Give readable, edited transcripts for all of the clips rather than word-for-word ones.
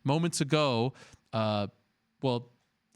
moments ago, well,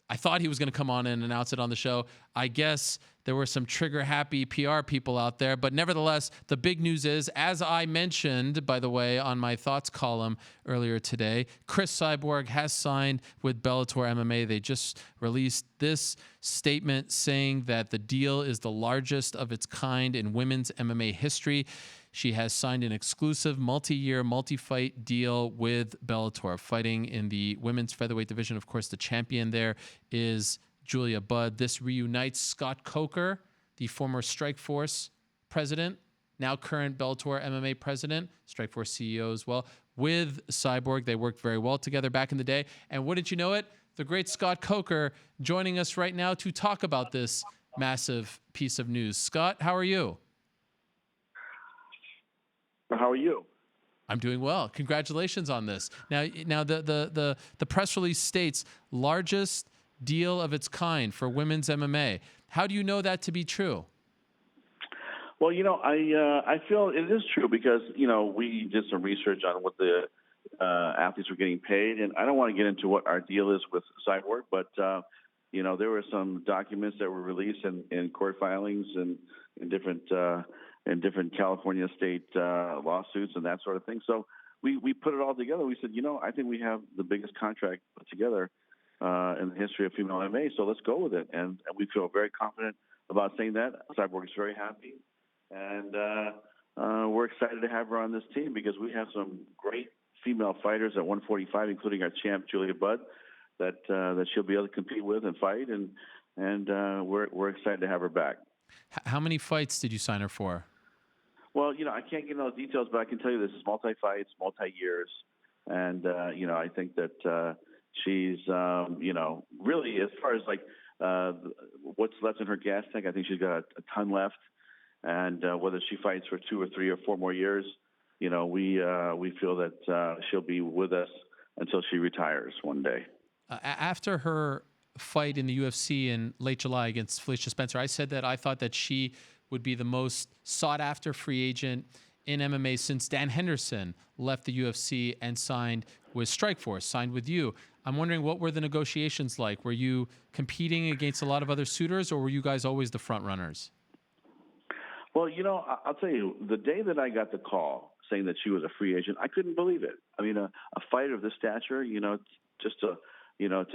I thought he was going to come on and announce it on the show. I guess there were some trigger-happy PR people out there. But nevertheless, the big news is, as I mentioned, by the way, on my thoughts column earlier today, Cris Cyborg has signed with Bellator MMA. They just released this statement saying that the deal is the largest of its kind in women's MMA history. She has signed an exclusive multi-year, multi-fight deal with Bellator, fighting in the women's featherweight division. Of course, the champion there is Julia Budd. This reunites Scott Coker, the former Strikeforce president, now current Bellator MMA president, Strikeforce CEO as well, with Cyborg. They worked very well together back in the day. And wouldn't you know it, the great Scott Coker joining us right now to talk about this massive piece of news. Scott, how are you? How are you? I'm doing well. Congratulations on this. Now the press release states largest deal of its kind for women's MMA. How do you know that to be true? Well, I feel it is true because, we did some research on what the athletes were getting paid, and I don't want to get into what our deal is with Cyborg, but, there were some documents that were released in court filings and in different California state lawsuits and that sort of thing. So we put it all together. We said, I think we have the biggest contract put together in the history of female MMA, so let's go with it. And we feel very confident about saying that. Cyborg is very happy. And we're excited to have her on this team because we have some great female fighters at 145, including our champ, Julia Budd, that she'll be able to compete with and fight. And we're excited to have her back. How many fights did you sign her for? Well, I can't get into all the details, but I can tell you this is multi-fights, multi-years. And, I think that she's, really as far as what's left in her gas tank, I think she's got a ton left. And whether she fights for 2 or 3 or 4 more years, we feel that she'll be with us until she retires one day. After her fight in the UFC in late July against Felicia Spencer, I said that I thought that she would be the most sought-after free agent in MMA since Dan Henderson left the UFC and signed with Strikeforce, signed with you. I'm wondering, what were the negotiations like? Were you competing against a lot of other suitors, or were you guys always the front runners? Well, I'll tell you, the day that I got the call saying that she was a free agent, I couldn't believe it. I mean, a fighter of this stature, just to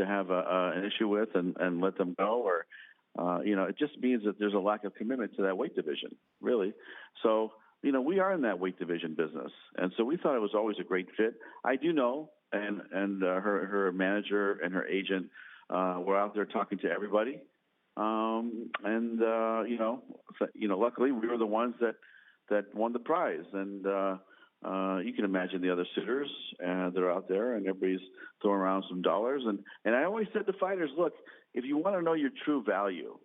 have an issue with and let them go, or, it just means that there's a lack of commitment to that weight division, really. So, we are in that weight division business. And so we thought it was always a great fit. I do know, and her manager and her agent were out there talking to everybody. Luckily we were the ones that won the prize. And you can imagine the other suitors, they're out there and everybody's throwing around some dollars. And I always said to fighters, look, if you want to know your true value,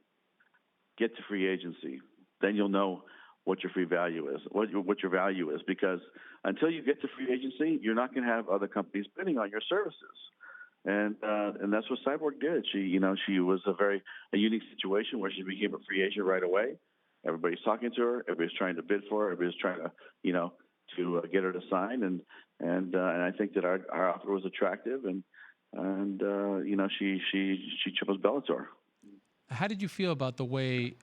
get to free agency. Then you'll know what your free value is, what your value is, because until you get to free agency, you're not going to have other companies bidding on your services. And that's what Cyborg did. She was a unique situation where she became a free agent right away. Everybody's talking to her. Everybody's trying to bid for her. Everybody's trying to, to get her to sign. And I think that our offer was attractive. And she chose Bellator. How did you feel about the way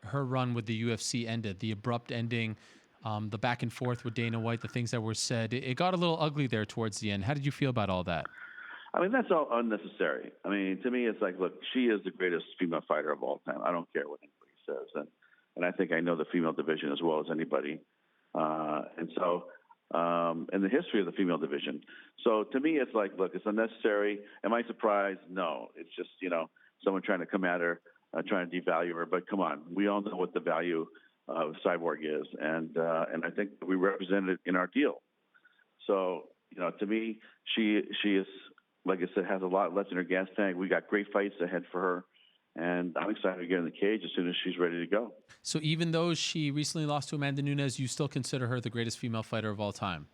her run with the UFC ended, the abrupt ending, the back and forth with Dana White, the things that were said? It got a little ugly there towards the end. How did you feel about all that? I mean, that's all unnecessary. I mean, to me, it's like, look, she is the greatest female fighter of all time. I don't care what anybody says. And I think I know the female division as well as anybody. And the history of the female division. So to me, it's like, look, it's unnecessary. Am I surprised? No. It's just, someone trying to come at her, trying to devalue her. But come on, we all know what the value of Cyborg is. And I think we represented it in our deal. So, to me, she is, like I said, has a lot left in her gas tank. We got great fights ahead for her. And I'm excited to get in the cage as soon as she's ready to go. So even though she recently lost to Amanda Nunes, you still consider her the greatest female fighter of all time?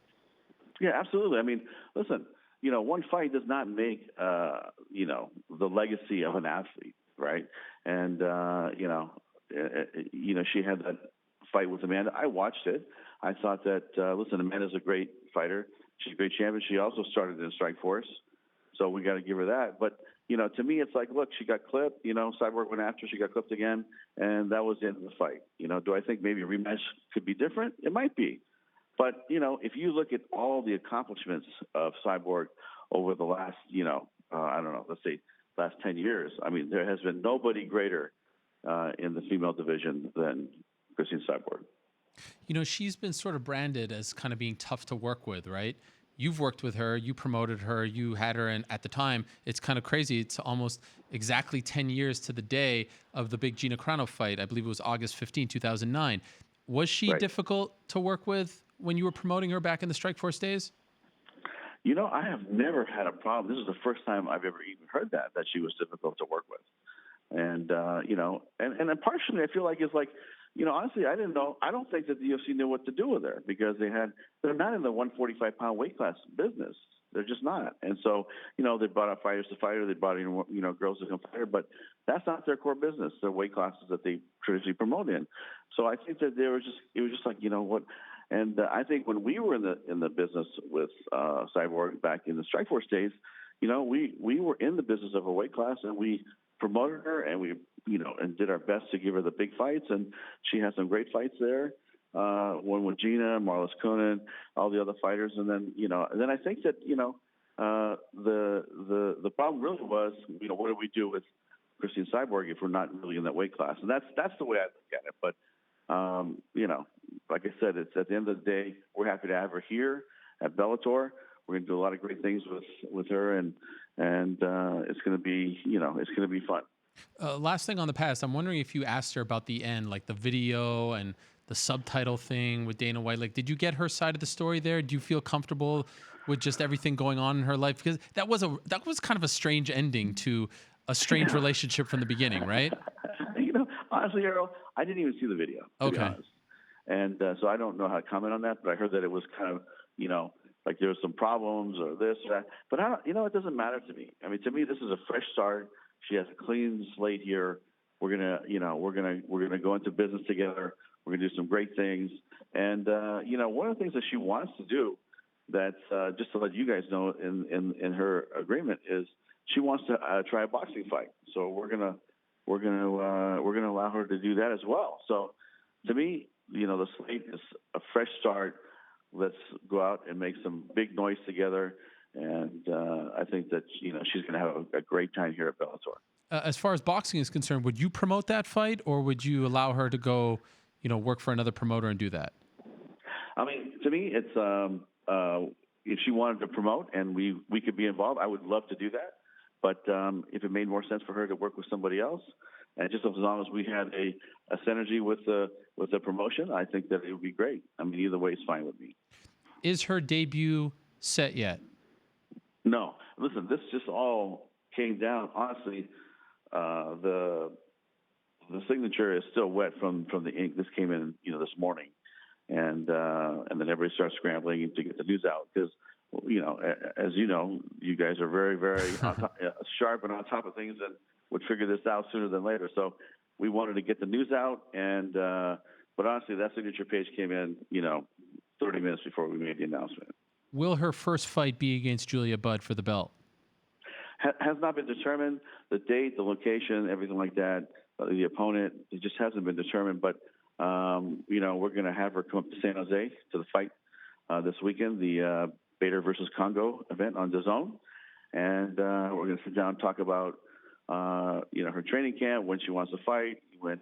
Yeah, absolutely. I mean, listen, one fight does not make, the legacy of an athlete, right? And, she had that fight with Amanda. I watched it. I thought that, listen, Amanda's a great fighter. She's a great champion. She also started in Strikeforce. So we got to give her that. But, to me, it's like, look, she got clipped. Cyborg went after, she got clipped again, and that was the end of the fight. Do I think maybe a rematch could be different? It might be. But, if you look at all the accomplishments of Cyborg over the last, I don't know, let's say last 10 years, I mean, there has been nobody greater in the female division than Cris Cyborg. She's been sort of branded as kind of being tough to work with, right? You've worked with her, you promoted her, you had her, and at the time, it's kind of crazy. It's almost exactly 10 years to the day of the big Gina Carano fight. I believe it was August 15, 2009. Was she difficult to work with when you were promoting her back in the Strikeforce days? I have never had a problem. This is the first time I've ever even heard that she was difficult to work with. And, and partially I feel like it's like, honestly, I didn't know. I don't think that the UFC knew what to do with her because they're not in the 145-pound weight class business. They're just not. And so, they brought out fighters to fight her. They brought in, girls to come fight her. But that's not their core business, their weight classes that they traditionally promote in. So I think that it was just like, what? And I think when we were in the business with Cyborg back in the Strikeforce days, we were in the business of her weight class, and we promoted her, and we and did our best to give her the big fights, and she had some great fights there. One with Gina, Marlis Kunin, all the other fighters, and then and then I think that the problem really was what do we do with Cris Cyborg if we're not really in that weight class, and that's the way I look at it. But like I said, it's at the end of the day, we're happy to have her here at Bellator. We're going to do a lot of great things with her, and it's going to be it's going to be fun. Last thing on the past, I'm wondering if you asked her about the end, like the video and the subtitle thing with Dana White. Like, did you get her side of the story there? Do you feel comfortable with just everything going on in her life? Because that was kind of a strange ending to a strange relationship from the beginning, right? Honestly, Ariel, I didn't even see the video. To be honest. And so I don't know how to comment on that, but I heard that it was kind of, like there was some problems or this or that. But I don't, it doesn't matter to me. I mean, to me, this is a fresh start. She has a clean slate here. We're gonna go into business together. We're gonna do some great things. And one of the things that she wants to do, that's just to let you guys know, in her agreement, is she wants to try a boxing fight. So we're gonna allow her to do that as well. So to me, the slate is a fresh start. Let's go out and make some big noise together. And I think that, she's going to have a great time here at Bellator. As far as boxing is concerned, would you promote that fight, or would you allow her to go, work for another promoter and do that? I mean, to me, it's if she wanted to promote and we could be involved, I would love to do that. But if it made more sense for her to work with somebody else, and just as long as we had a synergy with the promotion, I think that it would be great. I mean, either way is fine with me. Is her debut set yet? No. Listen, this just all came down. Honestly, the signature is still wet from the ink. This came in, this morning, and then everybody starts scrambling to get the news out because, as you guys are very, very sharp and on top of things and would figure this out sooner than later. So we wanted to get the news out, and but honestly, that signature page came in, 30 minutes before we made the announcement. Will her first fight be against Julia Budd for the belt? Has not been determined. The date, the location, everything like that, the opponent, it just hasn't been determined. But, we're going to have her come up to San Jose to the fight this weekend, the Bader versus Congo event on DAZN. And we're going to sit down and talk about, her training camp, when she wants to fight, when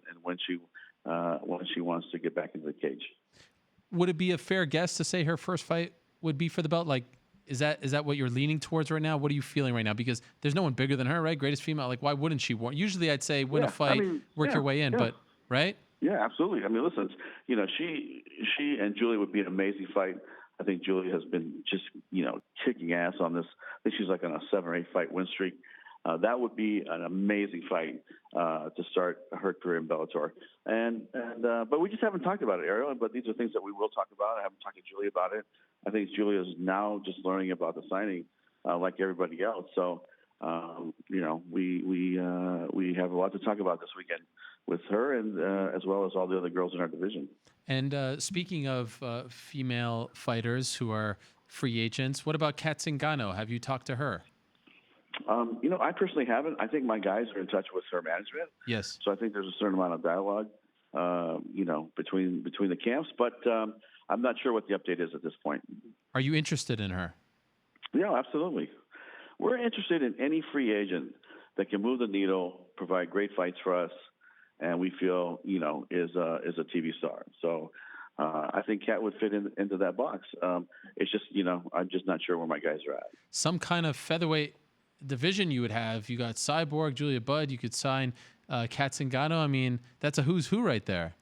she wants to get back into the cage. Would it be a fair guess to say her first fight would be for the belt? Like, is that what you're leaning towards right now? What are you feeling right now? Because there's no one bigger than her, right? Greatest female. Like, why wouldn't she want? Usually, I'd say win a fight, work your way in, but right? Yeah, absolutely. I mean, listen, she and Julia would be an amazing fight. I think Julia has been just kicking ass on this. I think she's like on a 7 or 8 fight win streak. That would be an amazing fight to start her career in Bellator. But we just haven't talked about it, Ariel. But these are things that we will talk about. I haven't talked to Julia about it. I think Julia is now just learning about the signing, like everybody else. So, we have a lot to talk about this weekend with her, and as well as all the other girls in our division. And speaking of female fighters who are free agents, what about Kat Zingano? Have you talked to her? I personally haven't. I think my guys are in touch with her management. Yes. So I think there's a certain amount of dialogue, between the camps. But I'm not sure what the update is at this point. Are you interested in her? Yeah, absolutely. We're interested in any free agent that can move the needle, provide great fights for us, and we feel, is a TV star. So I think Kat would fit into that box. It's just, I'm just not sure where my guys are at. Some kind of featherweight division you would have. You got Cyborg, Julia Budd. You could sign Kat Zingano. I mean, that's a who's who right there.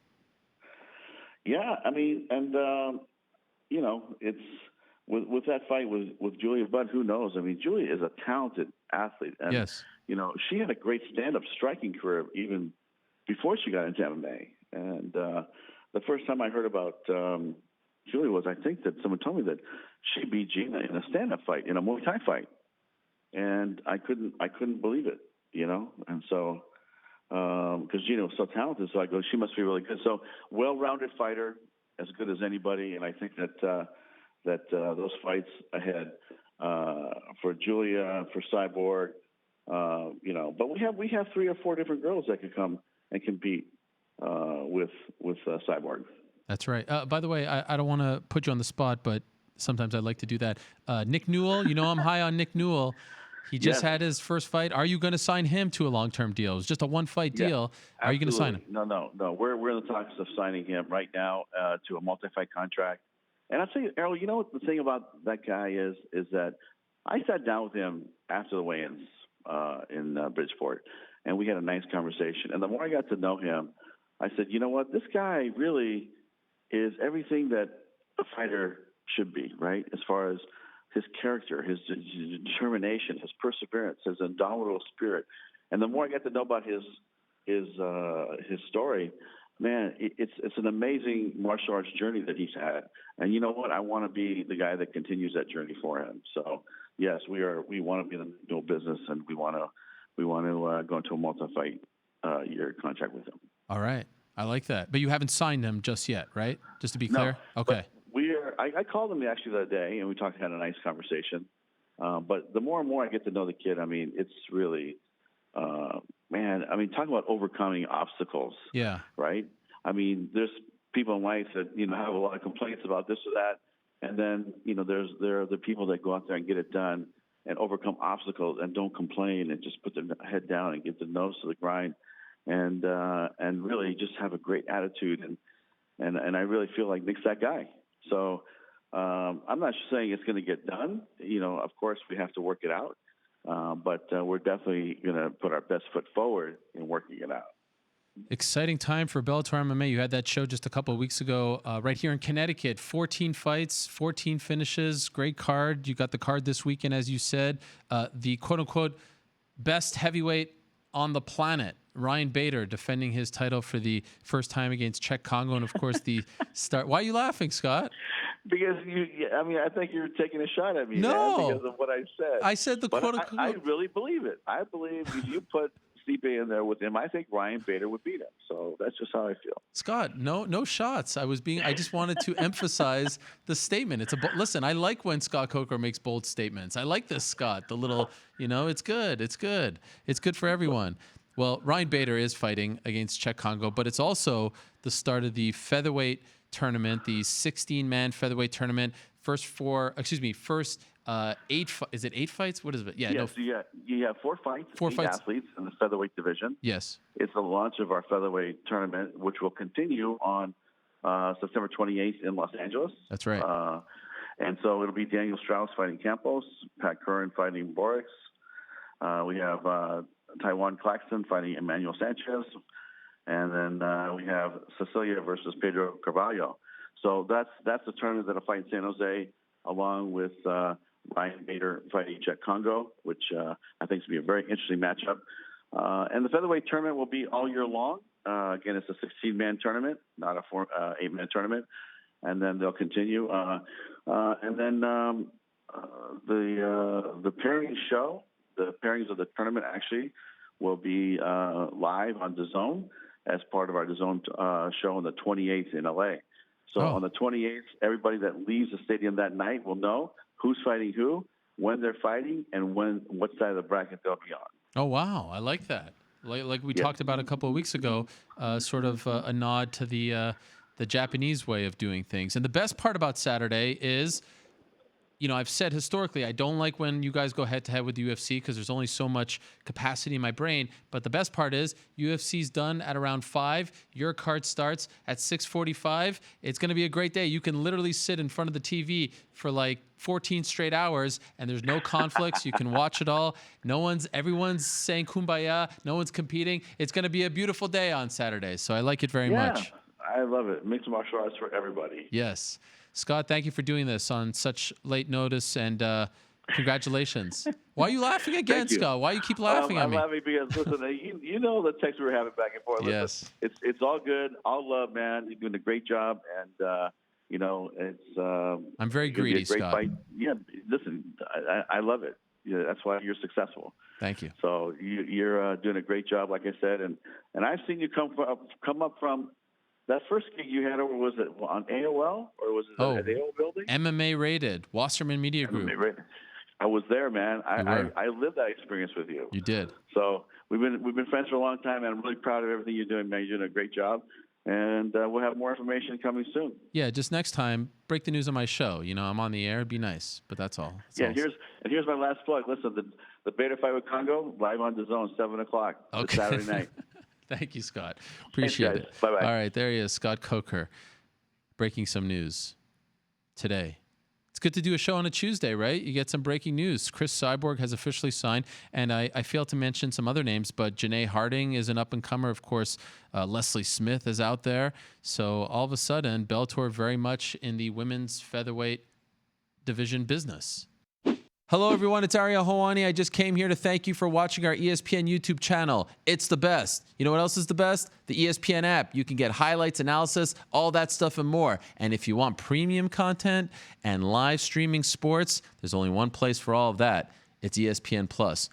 Yeah, I mean, and, it's with that fight with Julia Budd, who knows? I mean, Julia is a talented athlete. And, Yes. She had a great stand-up striking career even before she got into MMA. And the first time I heard about Julia was, I think that someone told me that she beat Gina in a stand-up fight, in a Muay Thai fight. And I couldn't believe it, And so, because Gina was so talented, so I go, she must be really good. So, well-rounded fighter, as good as anybody. And I think that those fights ahead for Julia, for Cyborg, but we have 3 or 4 different girls that could come and compete with Cyborg. That's right. By the way, I don't want to put you on the spot, but sometimes I like to do that. Nick Newell, I'm high on Nick Newell. He just had his first fight. Are you going to sign him to a long-term deal? It was just a one-fight deal. Yeah, are you going to sign him? No. We're in the talks of signing him right now to a multi-fight contract. And I'll tell you, Errol, what the thing about that guy is that I sat down with him after the weigh-ins in Bridgeport, and we had a nice conversation. And the more I got to know him, I said, you know what? This guy really is everything that a fighter should be, right? As far as his character, his determination, his perseverance, his indomitable spirit. And the more I got to know about his story, man, it's an amazing martial arts journey that he's had. And you know what? I want to be the guy that continues that journey for him. So yes, we want to be in the dual business, and we want to go into a multi-fight year contract with him. All right, I like that. But you haven't signed him just yet, right? Just to be clear. No, okay. I called him actually the other day, and we had a nice conversation. But the more and more I get to know the kid, I mean, it's really, talking about overcoming obstacles. Yeah. Right. I mean, there's people in life that have a lot of complaints about this or that, and then there are the people that go out there and get it done and overcome obstacles and don't complain and just put their head down and get the nose to the grind, and really just have a great attitude, and I really feel like Nick's that guy. So I'm not saying it's going to get done. Of course we have to work it out, but we're definitely going to put our best foot forward in working it out. Exciting time for Bellator MMA. You had that show just a couple of weeks ago right here in Connecticut. 14 fights, 14 finishes. Great card. You got the card this weekend, as you said. The quote-unquote best heavyweight on the planet, Ryan Bader, defending his title for the first time against Czech Congo. And, of course, the start. Why are you laughing, Scott? Because I think you're taking a shot at me. No. Man, because of what I said. I said the quote-unquote. I really believe it. I believe if you put Stipe in there with him, I think Ryan Bader would beat him. So that's just how I feel. Scott, no shots. I just wanted to emphasize the statement. Listen, I like when Scott Coker makes bold statements. I like this, Scott. The little, it's good. It's good. It's good for everyone. Well, Ryan Bader is fighting against Czech Congo, but it's also the start of the featherweight tournament, the 16-man featherweight tournament. First 8. Is it 8 fights? What is it? Yeah. Yes, you have 4 fights. 4 fights. Athletes in the featherweight division. Yes. It's the launch of our featherweight tournament, which will continue on September 28th in Los Angeles. That's right. And so it'll be Daniel Strauss fighting Campos, Pat Curran fighting Borix. We have Taiwan Claxton fighting Emmanuel Sanchez. And then we have Cecilia versus Pedro Carvalho. So that's the tournament that'll fight in San Jose, along with Ryan Bader fighting Czech Congo, which I think is going to be a very interesting matchup. And the featherweight tournament will be all year long. Again, it's a 16-man tournament, not a 8-man tournament. And then they'll continue. And then the pairing show, the pairings of the tournament actually will be live on DAZN as part of our DAZN show on the 28th in LA. So on the 28th, everybody that leaves the stadium that night will know who's fighting who, when they're fighting and what side of the bracket they'll be on. Oh, wow. I like that. Like we talked about a couple of weeks ago, sort of a nod to the Japanese way of doing things. And the best part about Saturday is, I've said historically, I don't like when you guys go head-to-head with the UFC because there's only so much capacity in my brain. But the best part is UFC's done at around 5. Your card starts at 6:45. It's going to be a great day. You can literally sit in front of the TV for like 14 straight hours, and there's no conflicts. You can watch it all. Everyone's saying kumbaya. No one's competing. It's going to be a beautiful day on Saturday. So I like it very much. I love it. Mixed martial arts for everybody. Yes. Scott, thank you for doing this on such late notice, and congratulations. Why are you laughing again, Scott? Why you keep laughing at me? I'm laughing because, listen, you know the text we were having back and forth. Yes. Listen, it's all good. All love, man. You're doing a great job, and, it's... I'm very greedy, Scott. Fight. Yeah, listen, I love it. Yeah, that's why you're successful. Thank you. So you're doing a great job, like I said, and I've seen you come up from... That first gig you had over, was it on AOL or was it at the AOL building? MMA Rated, Wasserman Media Group. I was there, man. I lived that experience with you. You did. So we've been friends for a long time, and I'm really proud of everything you're doing, man. You're doing a great job, and we'll have more information coming soon. Yeah, just next time, break the news on my show. I'm on the air. It'd be nice, but that's all. Here's my last plug. Listen, the Beta fight with Congo live on DAZN 7:00 Saturday night. Thank you, Scott. Appreciate it. Bye-bye. All right, there he is, Scott Coker, breaking some news today. It's good to do a show on a Tuesday, right? You get some breaking news. Cris Cyborg has officially signed, and I failed to mention some other names, but Janae Harding is an up-and-comer. Of course, Leslie Smith is out there. So all of a sudden, Bellator very much in the women's featherweight division business. Hello, everyone. It's Ariel Helwani. I just came here to thank you for watching our ESPN YouTube channel. It's the best. You know what else is the best? The ESPN app. You can get highlights, analysis, all that stuff and more. And if you want premium content and live streaming sports, there's only one place for all of that. It's ESPN Plus.